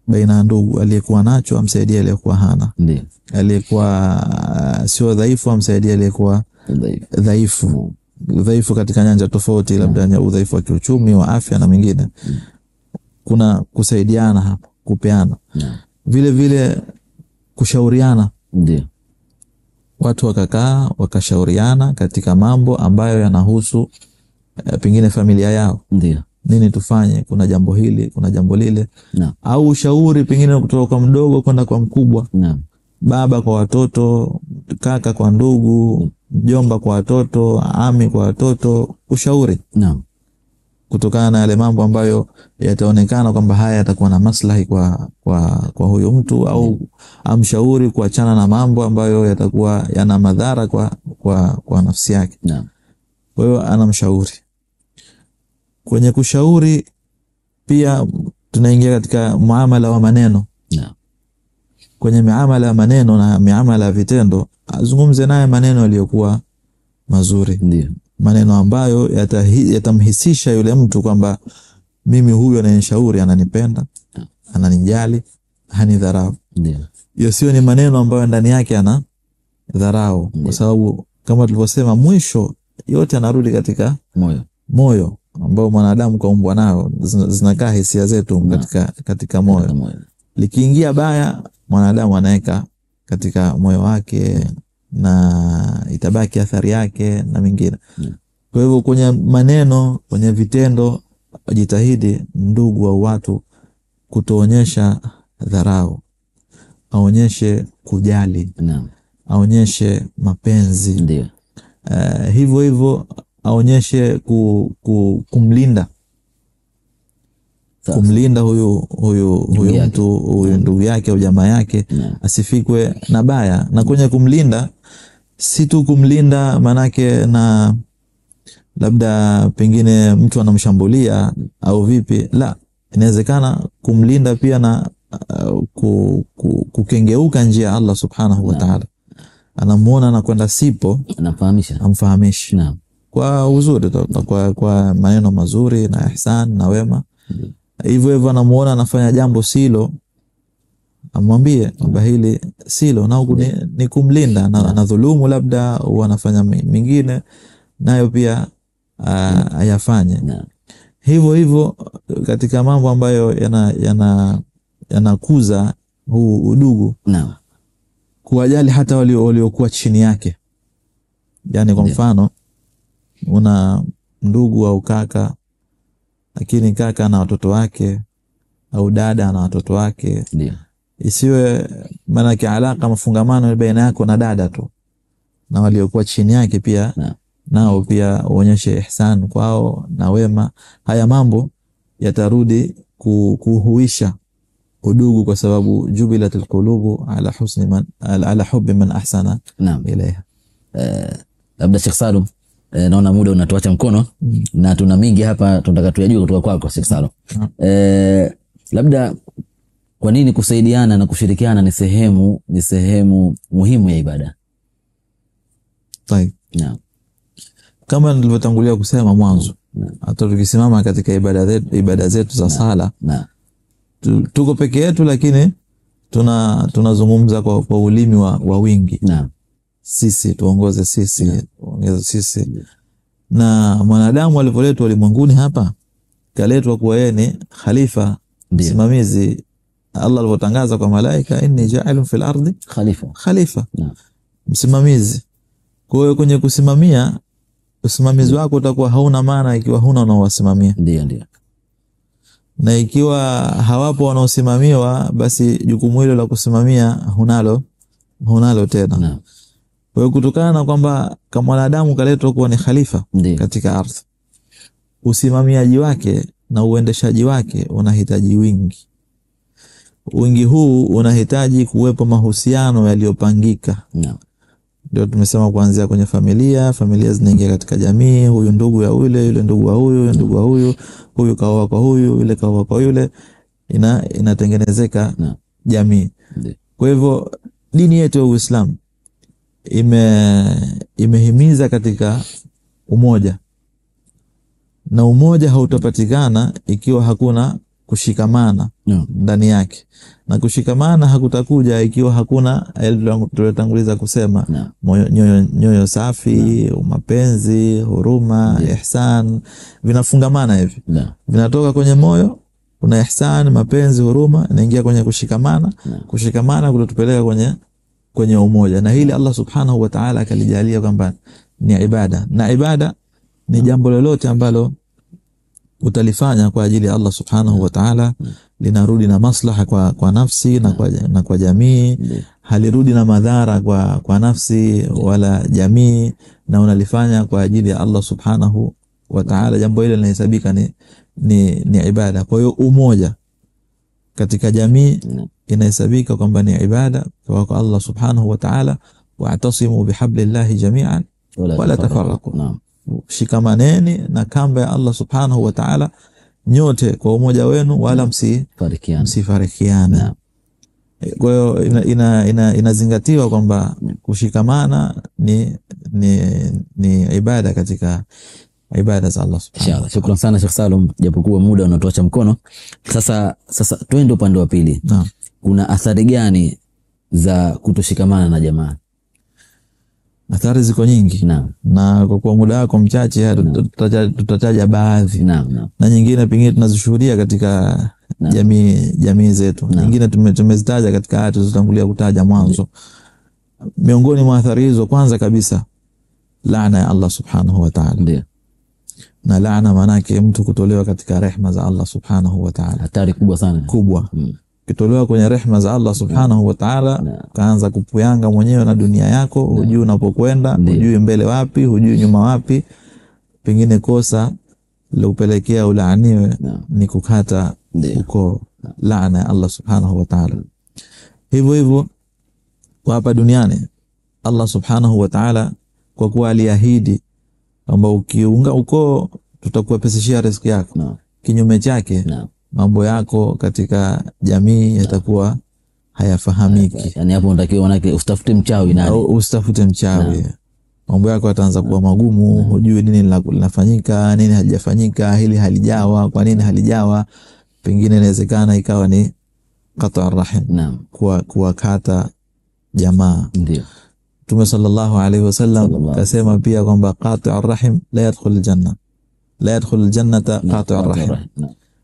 baina ya ndugu, aliyekuwa nacho amsaidie aliyekuwa hana. Ndio. Aliyekuwa sio dhaifu amsaidie aliyekuwa dhaifu. Udhaifu katika nyanja tofauti, labda udhaifu wa kiuchumi, wa afya na mengine. Kuna kusaidiana hapa, kupeana. Vile vile kushauriana. Ndio. Watu wakakaa wakashauriana katika mambo ambayo yanahusu pengine familia yao. Ndio. Nini tufanye? Kuna jambo hili, kuna jambo lile. Au ushauri pengine kutoka kwa mdogo kwenda kwa mkubwa. Baba kwa watoto, kaka kwa ndugu, mjomba kwa watoto, ami kwa watoto, ushauri. Kutokana na yale mambo ambayo yataonekana kwamba haya yatakuwa na maslahi kwa huyo mtu, au amshauri kuachana na mambo ambayo yatakuwa yana madhara kwa nafsi yake. Kwa hiyo anamshauri. Kwenye kushauri pia tunaingia katika muamala wa maneno. Naam. Kwenye muamala ya maneno na muamala ya vitendo, azungumze naye maneno yaliyokuwa mazuri. Ndio. Maneno ambayo yatamhisisha yule mtu kwamba mimi huyu anayenishauri ananipenda, ananijali, hanidharau. Ndio. Hiyo sio ni maneno ambayo ndani yake ana dharau, kwa sababu kama tulivyosema mwisho yote anarudi katika moyo ambao mwanadamu kaumbwa nao, zinakaa hisia zetu katika moyo. Likiingia baya mwanadamu anaweka katika moyo wake na itabaki athari yake na mingine. Kwa hivyo kwenye maneno, kwenye vitendo, jitahidi ndugu wa watu kutoonyesha dharau, aonyeshe kujali. Naam. Aonyeshe mapenzi. Ndio. Hivyo aonyeshe kumlinda. Kumlinda huyu mtu, huyu ndugu yake au jamaa yake, asifikwe na baya. Na kwenye kumlinda si tu kumlinda manake na labda pengine mtu anamshambulia au vipi, la, inawezekana kumlinda pia na kukengeuka njia ya Allah subhanahu wa ta'ala. Anamuona anakwenda sipo, amfahamisha. Naam. Kwa uzuri, kwa maneno mazuri na ihsan na wema. Hivyo anamuona anafanya jambo silo, amwambie kwamba hili silo, na huku ni kumlinda, na dhulumu labda wanafanya mingine nayo pia ayafanye. Hivyo katika mambo ambayo yanakuza huu udugu. Naam. Kuwajali hata waliokuwa chini yake. Yani kwa mfano una ndugu au kaka, lakini kaka na watoto wake au dada na watoto wake. Ndio. Isiwe manake alaka mafungamano baina yako na dada tu, na waliokuwa chini yake pia nao pia uonyeshe ihsan kwao na wema. Haya mambo yatarudi kuhuisha udugu, kwa sababu jubilatul qulubu ala hubbi man ahsana ilaiha. Labda Sheikh Salum, naona muda unatuacha mkono na tuna mingi hapa tunataka tuyajue kutoka kwako Sheikh Salum. Labda kwa nini kusaidiana na kushirikiana ni sehemu muhimu ya ibada? Tayeb. Naam. Kama nilivyotangulia kusema mwanzo, hata tukisimama katika ibada zetu za sala, tuko peke yetu, lakini tunazungumza kwa ulimi wa wingi. Naam. Sisi tuongoze sisi, ongeza sisi. Na mwanadamu alipoletwa ulimwenguni hapa, kaletwa kuwa yeye ni khalifa, msimamizi. Allah alipotangaza kwa malaika, inni ja'ilun fil ardi khalifa. Msimamizi. Kwa hiyo kwenye kusimamia, usimamizi wako utakuwa hauna maana ikiwa huna unaowasimamia. Ndio. Na ikiwa hawapo wanaosimamiwa, basi jukumu hilo la kusimamia hunalo tena. Kwa hiyo kutokana na kwamba kama mwanadamu kaletwa kuwa ni khalifa katika ardhi, usimamiaji wake na uendeshaji wake unahitaji wingi. Wingi huu unahitaji kuwepo mahusiano yaliyopangika. Ndio tumesema kuanzia kwenye familia zinaingia katika jamii, huyu ndugu ya yule ndugu wa huyu, ndugu wa huyu kaoa kwa huyu, yule kaoa kwa yule, inatengenezeka jamii. Kwa hivyo dini yetu ya Uislamu imehimiza katika umoja, na umoja hautapatikana ikiwa hakuna kushikamana ndani yake, na kushikamana hakutakuja ikiwa hakuna tuliyotanguliza kusema nyoyo safi, mapenzi, huruma, ihsan. Vinafungamana hivi, vinatoka kwenye moyo, kuna ihsan, mapenzi, huruma, inaingia kwenye kushikamana. Kushikamana kutupeleka kwenye umoja, na hili Allah subhanahu wa ta'ala akalijalia kwamba ni ibada, na ibada ni jambo lolote ambalo utalifanya kwa ajili ya Allah subhanahu wa ta'ala, linarudi na maslaha kwa nafsi na kwa jamii. Halirudi na madhara kwa nafsi wala jamii, na unalifanya kwa ajili ya Allah subhanahu wa ta'ala. Jambo hilo linahesabika ni ibada. Kwa hiyo umoja katika jamii inahesabika kwamba ni ibada kwa Allah subhanahu wa ta'ala. Wa'tasimu bihablillahi jami'an wala tafarraqu. shikamaneni na kamba ya Allah subhanahu wa ta'ala nyote kwa umoja wenu, wala msifarikiane. Kwa hiyo inazingatiwa kwamba kushikamana ni ibada katika ibada za Allah subhanahu wa ta'ala. Shukrani sana Sheikh Salum, japokuwa muda unatuacha mkono. Sasa twende upande wa pili. Kuna athari gani za kutoshikamana na jamaa? Athari ziko nyingi. Na kwa kuwa muda wako mchache tutataja baadhi. Na nyingine pengine tunazishuhudia katika jamii zetu. Nyingine tumezitaja katika aya tulizotangulia kutaja mwanzo. Miongoni mwa athari hizo, kwanza kabisa laana ya Allah subhanahu wa ta'ala. Na laana maana yake mtu kutolewa katika rehema za Allah subhanahu wa ta'ala. Hatari kubwa sana. Kitolewa kwenye rehema za Allah subhanahu wa ta'ala, kaanza kupuyanga mwenyewe na dunia yako, hujui unapokwenda, hujui mbele wapi, hujui nyuma wapi. Pengine kosa lilopelekea ulaaniwe ni kukata ukoo, laana ya Allah subhanahu wa ta'ala. Hivyo kwa hapa duniani Allah subhanahu wa ta'ala, kwa kuwa aliahidi kwamba ukiunga ukoo tutakuwepesishia riziki yako, kinyume chake mambo yako katika jamii yatakuwa hayafahamiki. Yani hapo unatakiwa manake usitafute mchawi nani? Usitafute mchawi. Mambo yako yataanza kuwa magumu, hujui nini linafanyika, nini halijafanyika, hili halijawa, kwa nini halijawa. Pengine inawezekana ikawa ni qata' ar-rahim, kuwakata jamaa. Ndio Mtume sallallahu alaihi wasallam kasema pia kwamba qati' ar-rahim la yadkhul al-janna, la yadkhul al-jannata qati' ar-rahim,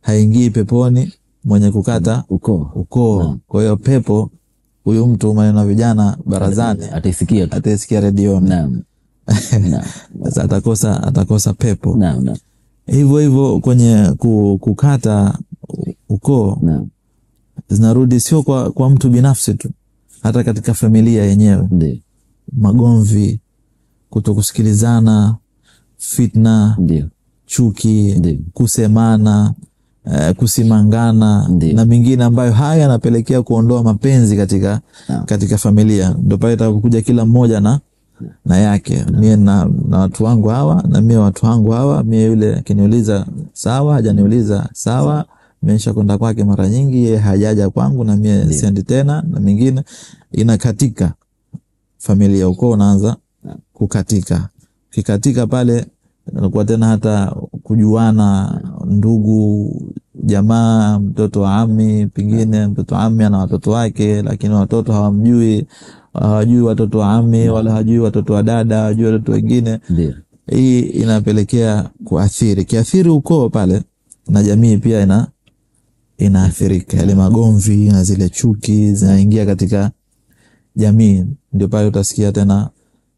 haingii peponi mwenye kukata ukoo. Kwa hiyo pepo huyu mtu, maneno vijana barazani, ataisikia redioni. Sasa atakosa pepo. Hivyo kwenye kukata ukoo zinarudi sio kwa mtu binafsi tu, hata katika familia yenyewe. Magomvi, kutokusikilizana, fitna, chuki, kusemana, kusimangana na mingine ambayo haya yanapelekea kuondoa mapenzi katika familia. Ndio pale itakuja kila mmoja na yake. Mie na watu wangu hawa, na mie watu wangu hawa, mie yule akiniuliza sawa, hajaniuliza sawa, nimesha kwenda kwake mara nyingi, yeye hajaja kwangu na mie siendi tena, na mingine inakatika familia. Ukoo unaanza kukatika. Kikatika pale inakuwa tena hata kujuana, ndugu, jamaa, mtoto wa ammi, pengine mtoto wa ammi ana watoto wake, lakini watoto hawajui watoto wa ammi, wala hawajui watoto wa dada, hawajui watoto wengine. Hii inapelekea kiathiri ukoo pale, na jamii pia inaathirika. Yale magomvi na zile chuki zinaingia katika jamii. Ndio pale utasikia tena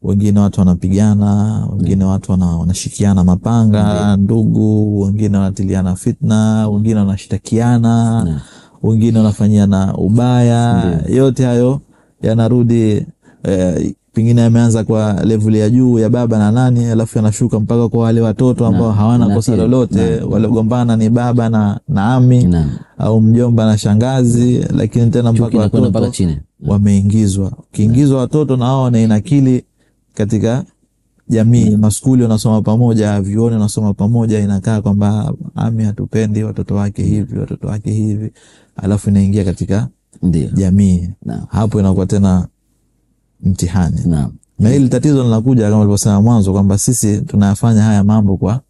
wengine watu wanapigana, wengine watu wanashikiana mapanga, ndugu, wengine wanatiliana fitna, wengine wanashtakiana, wengine wanafanyiana ubaya. Yote hayo yanarudi pengine yameanza kwa level ya juu ya baba na nani, alafu yanashuka mpaka kwa wale watoto ambao hawana kosa lolote. Waliogombana ni baba na ami, au mjomba na shangazi, lakini tena mpaka watoto wameingizwa. Kiingizwa watoto na hao wanainakili katika jamii. Maskuli wanasoma pamoja, vioni wanasoma pamoja, inakaa kwamba ami hatupendi watoto wake hivi, watoto wake hivi, alafu inaingia katika jamii. Hapo inakuwa tena mtihani. Na hili tatizo linakuja kama nilivyosema mwanzo kwamba sisi tunayafanya haya mambo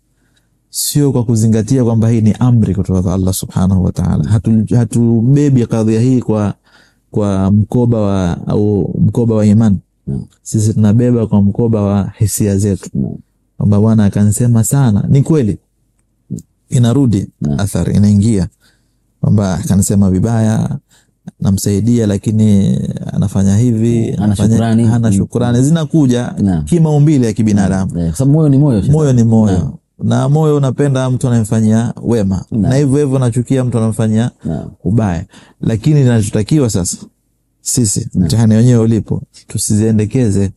sio kwa kuzingatia kwamba hii ni amri kutoka kwa Allah subhanahu wa ta'ala. Hatubebi kadhia hii kwa mkoba wa imani. Sisi tunabeba kwa mkoba wa hisia zetu, kwamba bwana akansema sana. Ni kweli inarudi athari, inaingia kwamba akansema vibaya, namsaidia lakini anafanya hivi, hana shukrani. Zinakuja kimaumbile ya kibinadamu, kwa sababu moyo ni moyo. Na moyo unapenda mtu anayemfanyia wema, na hivyo anachukia mtu anayemfanyia ubaya. Lakini tunachotakiwa sasa sisi, mtihani wenyewe ulipo, tusiziendekeze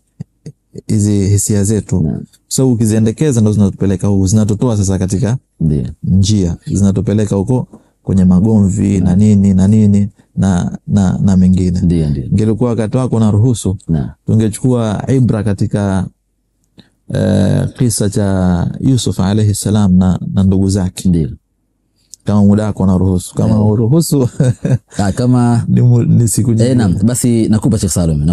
hizi hisia zetu. So ukiziendekeza ndo zinatupeleka huko, zinatutoa sasa katika njia, zinatupeleka huko kwenye magomvi na nini na mengine. Ingelikuwa wakati wako na ruhusu, tungechukua ibra katika kisa cha Yusuf alayhi salam na ndugu zake. Ndio. Kama muda wako unaruhusu, kama uruhusu kama ni siku nyingine. Naam, basi nakupa Sheikh Salum,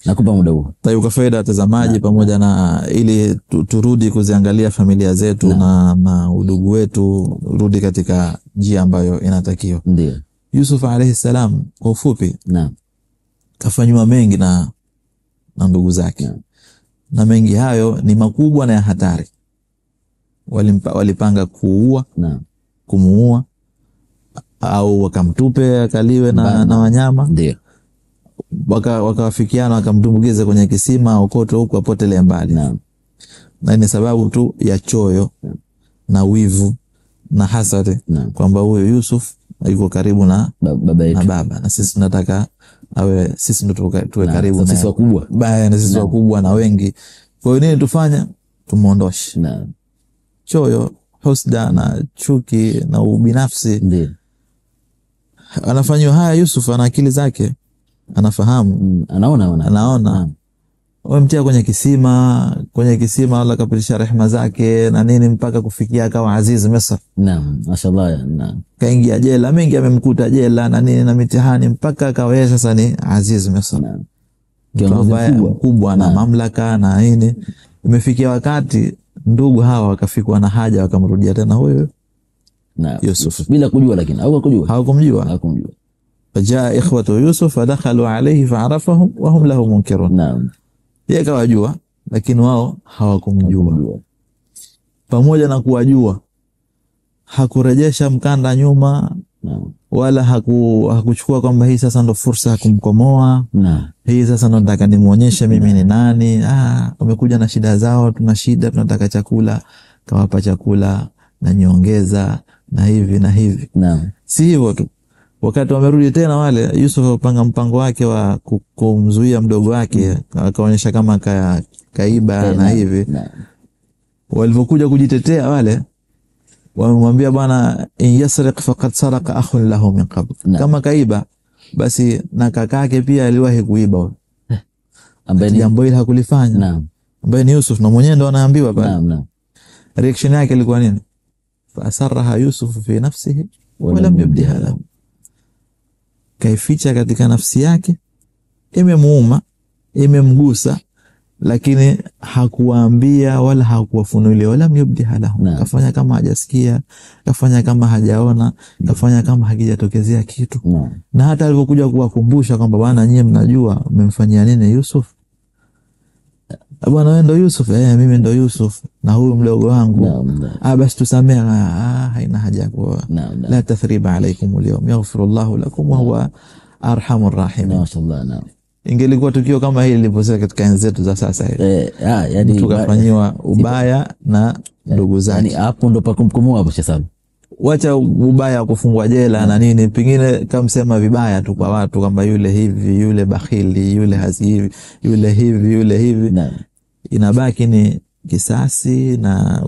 nakupa muda huo. Tayo kwa faida watazamaji pamoja na ili turudi kuziangalia familia zetu na udugu wetu, rudi katika njia ambayo inatakiwa. Ndio. Yusuf alayhi salam kwa ufupi, naam, kafanywa mengi na ndugu zake. Naam. Na mengi hayo ni makubwa na ya hatari. Walipanga kuua, naam, kumuua au wakamtupe akaliwe na wanyama. Ndio. Wakawafikiana wakamtumbukiza kwenye kisima okoto huko apotelea mbali. Naam. Na ni sababu tu ya choyo, na wivu na hasad, kwamba huyo Yusuf yuko karibu na baba na sisi tunataka awe sisi ndo tuwe karibu na sisi wakubwa. Na sisi wakubwa na wengi. Kwa hiyo nini tufanya? Tumuondoshe. Naam. Choyo, husda na chuki na ubinafsi. Ndio. Anafanywa haya Yusuf, ana akili zake, anafahamu, anaona. Wamtia kwenye kisima Allah kapitisha rehema zake na nini mpaka kufikia akawa Aziz Misr. Naam, mashallah. Naam. Kaingia jela, mengi amemkuta jela na nini na mitihani mpaka akawa sasa ni Aziz Misr. Naam. Kiongozi mkubwa na mamlaka na nini. Imefikia wakati ndugu hawa wakafikwa na haja, wakamrudia tena huyo Yusuf bila kujua, lakini hawakumjua. Fajaa ikhwatu Yusuf fadakhalu alayhi fa'arafahum wa hum lahu munkirun. Naam. Yeye kawajua lakini wao hawakumjua. Pamoja na kuwajua, hakurejesha mkanda nyuma. Naam. Wala hakuchukua kwamba hii sasa ndo fursa ya kumkomoa. Naam. Hii sasa ndo nataka nimuonyeshe mimi ni nani. Wamekuja na shida zao, tuna shida, tunataka chakula. Kawapa chakula na nyongeza na hivi na hivi. Naam. Si hivyo tu. Wakati wamerudi tena wale, Yusuf apanga mpango wake wa kumzuia mdogo wake, akaonyesha kama kaiba na hivi. Walipokuja kujitetea wale, wamemwambia bwana, in yasriq faqad saraqa akhun lahu min qabl. Kama kaiba basi na kakake pia aliwahi kuiba, ambaye jambo hili hakulifanya. Naam. Ambaye ni Yusuf, na mwenyewe ndo anaambiwa pale. Naam. Reaction yake ilikuwa nini? Fa asarraha Yusuf fi nafsihi wa lam yubdiha lahu. Kaificha katika nafsi yake, imemuuma, imemgusa, lakini hakuwaambia wala hakuwafunulia, wala myubdiha lahu. Kafanya kama hajasikia, kafanya kama hajaona, kafanya kama hakijatokezea kitu. Na hata alipokuja kuwakumbusha kwamba bwana, nyie mnajua mmemfanyia nini Yusuf? Bwana, wewe ndo Yusuf? Mimi ndo Yusuf na huyu mdogo wangu. Basi tusamea. Haina haja kwa la tathriba alaykum al-yawm yaghfirullahu lakum wa huwa arhamur rahim. Mashallah. Naam. Ingelikuwa tukio kama hili liliposema katika enzi zetu za sasa hivi, yani tukafanyiwa ubaya na ndugu zake, yani hapo ndo pakumkomoa hapo sasa. Wacha ubaya kufungwa jela na nini, pingine kamsema vibaya tu kwa watu kwamba yule hivi, yule bakhili, yule hazivi, yule hivi, yule hivi. Inabaki ni kisasi na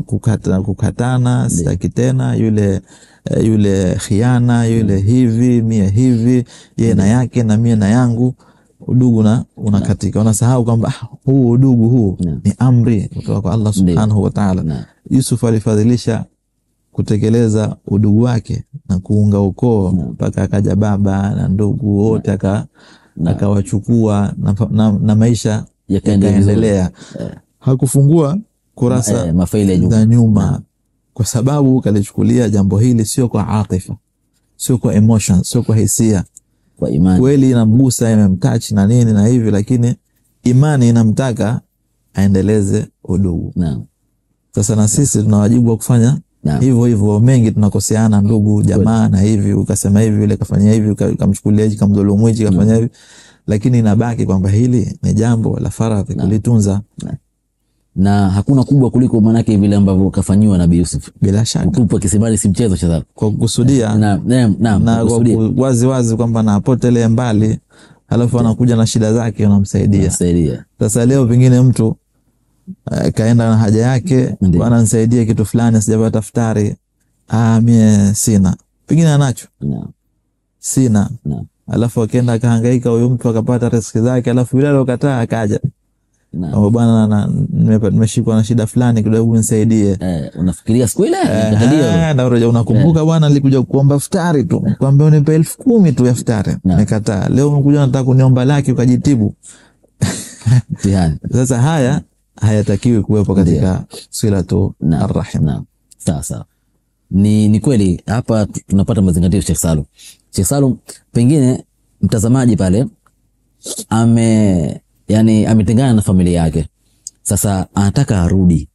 kukatana. Sitaki tena yule khiana, yule hivi, mie hivi, yeye na yake na mie na yangu. Udugu na unakatika. Unasahau kwamba huu udugu huu ni amri kutoka kwa Allah subhanahu wa ta'ala. Yusuf alifadhilisha kutekeleza udugu wake na kuunga ukoo mpaka akaja baba na ndugu wote akawachukua na maisha yakaendelea. Hakufungua kurasa mafaili za nyuma, kwa sababu kalichukulia jambo hili sio kwa atifa, sio kwa emotion, sio kwa hisia, kwa imani. Kweli inamgusa, imemtouch na nini na hivi, lakini imani inamtaka aendeleze udugu. Naam. Sasa na sisi tuna wajibu wa kufanya hivyo hivyo. Mengi tunakoseana ndugu jamaa na hivi, ukasema hivi, yule kafanya hivi, ukamchukulia hivi, kamdhulumu hivi, kafanya hivi, lakini inabaki kwamba hili ni jambo la faradhi kulitunza. Na hakuna kubwa kuliko manake vile ambavyo kafanywa Nabii Yusuf. Bila shaka kutupa kisimani si mchezo cha kwa kukusudia na wazi wazi kwamba na apotele mbali, halafu anakuja na shida zake, unamsaidia. Sasa leo pengine mtu kaenda na haja yake, bwana nisaidie kitu fulani, sijapata futari. Mie sina, pengine anacho. Sina. Halafu akaenda akahangaika huyo mtu akapata riziki zake, halafu yule aliyokataa akaja Kama bwana nimeshikwa na shida fulani kidogo nisaidie. Unafikiria siku ile na unakumbuka bwana nilikuja kuomba iftari tu, kwamba unipe 10,000 tu ya iftari, nimekataa. Leo umekuja nataka kuniomba laki ukajitibu. Sasa haya hayatakiwi kuwepo katika silatu arrahim. Sawa. Ni kweli hapa tunapata mazingatio Sheikh Salum. Sheikh Salum, pengine mtazamaji pale ametengana na familia yake. Sasa anataka arudi.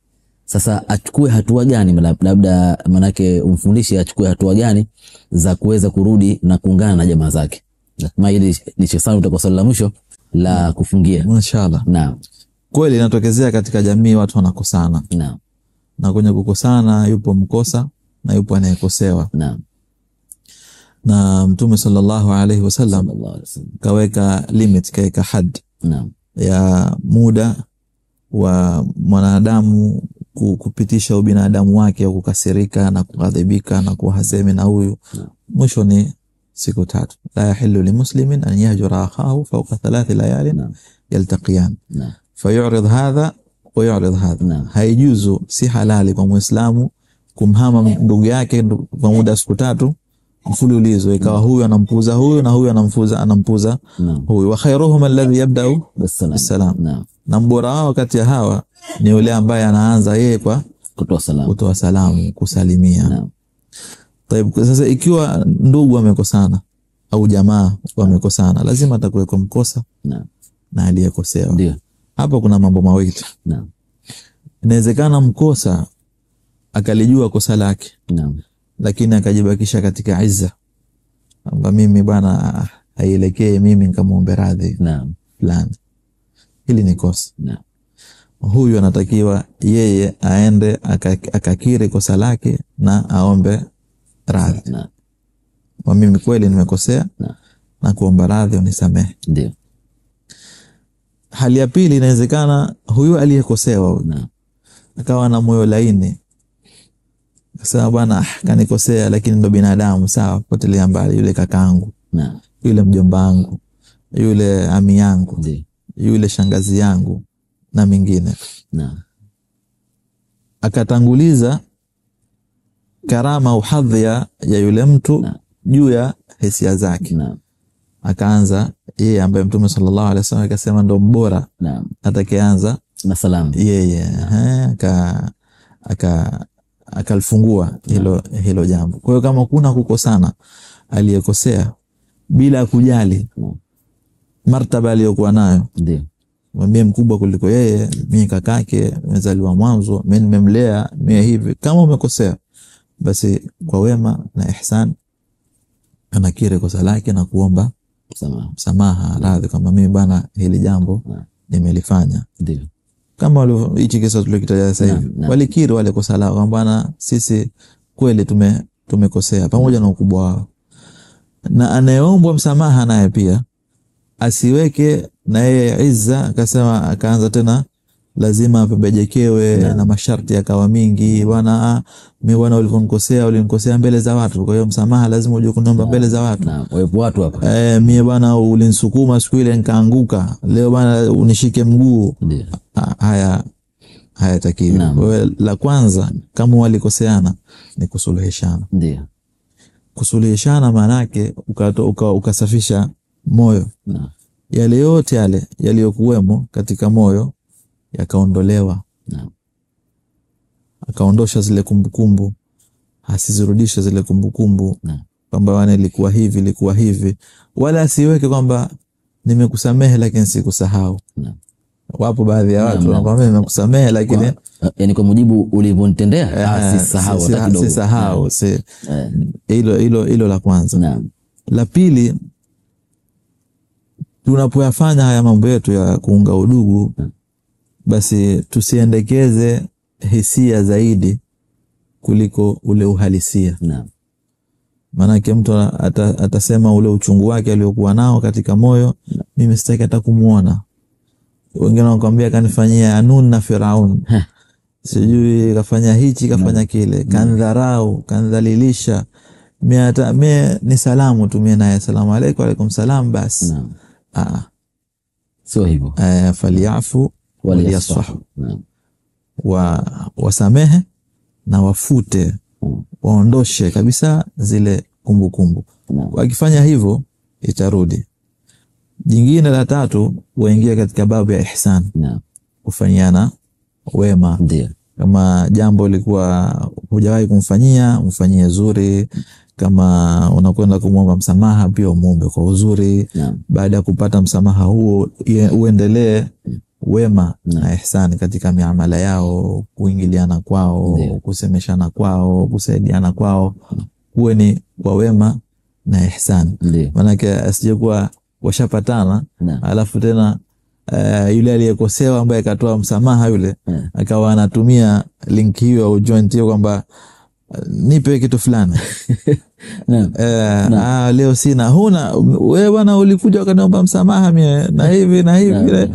Sasa achukue hatua gani? Labda manake umfundishe achukue hatua gani za kuweza kurudi na kuungana na jamaa zake. Kama hili ni Sheikh Salum utakuwa swali la mwisho la kufungia. Inshallah. Naam. Kweli inatokezea katika jamii watu wanakosana. Naam. Na kwenye kukosana yupo mkosa na yupo anayekosewa. Naam. Na Mtume sallallahu alaihi wasallam kaweka limit, kaweka had ya muda wa mwanadamu kupitisha ubinadamu wake, au kukasirika na kughadhibika na kuhasemi na huyu. Mwisho ni siku 3. La yahillu limuslimin an yahjura akhahu fawqa 3 layalin yaltaqiyan fayu'rid hadha wa yu'rid hadha. Haijuzu, si halali kwa Muislamu kumhama ndugu yake kwa muda siku 3 mfululizo, ikawa huyu anampuza huyu na huyu anampuza huyu. Wa khairuhum alladhi yabda'u bis-salam. Na mbora wao kati ya hawa ni yule ambaye anaanza yeye kwa kutoa salamu, kusalimia. Taib, sasa ikiwa ndugu wamekosana au jamaa wamekosana, lazima atakuweko mkosa na aliyekosewa. Ndio. Hapa kuna mambo mawili. Inawezekana mkosa akalijua kosa lake. Lakini akajibakisha katika izza, kwamba mimi bwana haielekee mimi nikamuombe radhi fulani. Hili ni kosa. Huyu anatakiwa yeye aende akakiri kosa lake na aombe radhi. Kwa mimi kweli nimekosea na kuomba radhi, unisamehe. Ndio. Hali ya pili, inawezekana huyu aliyekosewa akawa na moyo laini, sasa bwana kanikosea, lakini ndo binadamu, sawa, potelea mbali, yule kakaangu, yule mjomba wangu, yule ami yangu, yule shangazi yangu na mingine. Akatanguliza karama au hadhi ya yule mtu juu ya hisia zake. Akaanza yeye ambaye Mtume sallallahu alaihi wasallam akasema ndo mbora atakayeanza na salamu yeye. Akalifungua hilo jambo. Kwa hiyo kama kuna kukosana, aliyekosea bila kujali martaba aliyokuwa nayo, ndio mwambie mkubwa kuliko yeye, mimi kakake, nimezaliwa mwanzo, mimi nimemlea, mimi hivi. Kama umekosea, basi kwa wema na ihsan anakiri kosa lake na kuomba msamaha, radhi, kama mimi bana hili jambo nimelifanya. Ndio. Kama hichi kisa tulikitaja sasa hivi, walikiri wale kosa lao, kwamba bwana sisi kweli tumekosea, pamoja na ukubwa wao. Na anayeombwa msamaha naye pia asiweke na yeye izza, akasema akaanza tena lazima apebejekewe na masharti yakawa mingi. Bwana mimi bwana ulinikosea mbele za watu, kwa hiyo msamaha lazima uje kuniomba mbele za watu. Wapo watu hapa. Mimi bwana ulinisukuma siku ile nikaanguka, leo bwana unishike mguu. Haya hayatakiwi. Kwa hiyo la kwanza, kama walikoseana, ni kusuluhishana. Ndio. Kusuluhishana maana yake ukasafisha moyo. Yale yote yale yaliyokuwemo katika moyo yakaondolewa. Akaondosha zile kumbukumbu, asizirudishe zile kumbukumbu kwamba wana ilikuwa hivi, wala asiweke kwamba nimekusamehe lakini sikusahau. Wapo baadhi ya watu wanakuambia nimekusamehe lakini yani kwa mujibu ulivyonitendea sisahau hata kidogo. Sisahau. Hilo la kwanza. La pili, tunapoyafanya haya mambo yetu ya kuunga udugu, basi tusiendekeze hisia zaidi kuliko ule uhalisia. Maana mtu atasema ule uchungu wake aliokuwa nao katika moyo, mimi sitaki hata kumuona. Wengine wanakuambia kanifanyia Anun na Firaun. Sijui kafanya hichi, kafanya kile, kandharau, kandhalilisha. Mimi ni salamu tu, mimi naye salamu alaykum, alaykum salam basi. Sio hivyo. Faliafu waliyasfahu, wasamehe na wafute, waondoshe kabisa zile kumbukumbu. Wakifanya hivyo itarudi. Jingine la tatu, waingia katika babu ya ihsan, kufanyana wema. Kama jambo likuwa hujawahi kumfanyia, mfanyie zuri. Kama unakwenda kumwomba msamaha, pia umuombe kwa uzuri. Baada ya kupata msamaha huo, uendelee wema na ihsani katika miamala yao, kuingiliana kwao, kusemeshana kwao, kusaidiana kwao, uwe ni kwa wema na ihsani. Manake asijekuwa washapatana alafu tena yule aliyekosewa ambaye akatoa msamaha yule akawa anatumia link hiyo au joint hiyo kwamba nipe kitu fulani. Leo sina, huna wewe bwana, ulikuja ukaniomba msamaha mimi na hivi na hivi,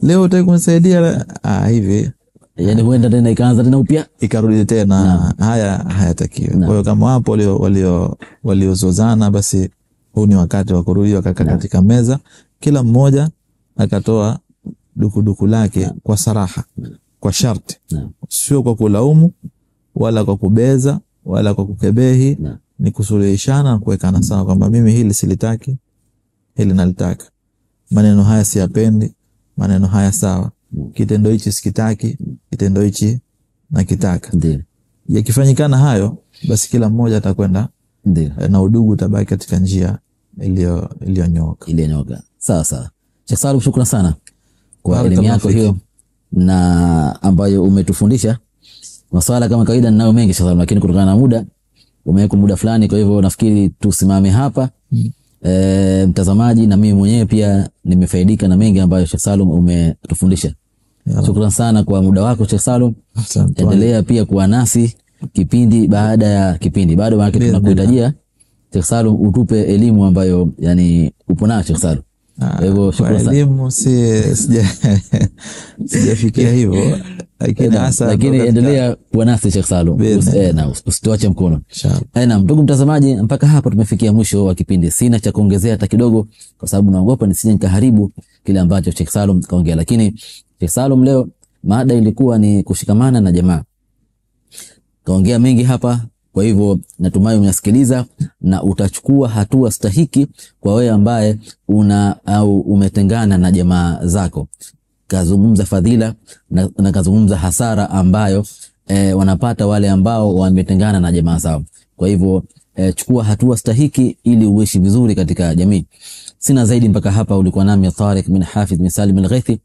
leo utaki kunisaidia hivi, yani huenda tena ikaanza tena upya, ikarudi tena. Haya hayatakiwi. Kwa hiyo kama wapo waliozozana, basi huu ni wakati wa kurudi wakakaa katika meza, kila mmoja akatoa dukuduku lake kwa saraha, kwa sharti, sio kwa kulaumu wala kwa kubeza wala kwa kukebehi. Ni kusuluhishana na kuwekana sawa kwamba mimi hili silitaki, hili nalitaka, maneno haya siyapendi, maneno haya sawa, kitendo hichi sikitaki, kitendo hichi nakitaka. Yakifanyikana hayo, basi kila mmoja atakwenda na udugu utabaki katika njia iliyonyooka. Sawa sawa. Sheikh Salum, shukrani sana kwa elimu yako hiyo na ambayo umetufundisha. Maswala kama kawaida ninayo mengi Sheikh Salum, lakini kutokana na muda umeweka muda fulani, kwa hivyo nafikiri tusimame hapa. Mtazamaji na mimi mwenyewe pia nimefaidika na mengi ambayo Sheikh Salum umetufundisha. Shukrani sana kwa muda wako Sheikh Salum. Endelea pia kuwa nasi kipindi baada ya kipindi. Bado wakati tunakuhitajia Sheikh Salum utupe elimu ambayo yani upo nayo Sheikh Salum. Hivyo shukrani sana. Elimu sijafikia hivyo, lakini endelea kuwa nasi Sheikh Salum. Usituache mkono. Inshallah. Ndugu mtazamaji, mpaka hapa tumefikia mwisho wa kipindi. Sina cha kuongezea hata kidogo, kwa sababu naogopa nisije nikaharibu kile ambacho Sheikh Salum kaongea. Lakini Sheikh Salum leo mada ilikuwa ni kushikamana na jamaa. Kaongea mengi hapa, kwa hivyo natumai umesikiliza na utachukua hatua stahiki kwa wewe ambaye au umetengana na jamaa zako. Kazungumza fadhila na kazungumza hasara ambayo wanapata wale ambao wametengana na jamaa zao. Kwa hivyo chukua hatua stahiki ili uishi vizuri katika jamii. Sina zaidi mpaka hapa. Ulikuwa nami Tariq bin Hafidh bin Salim al-Ghaithi.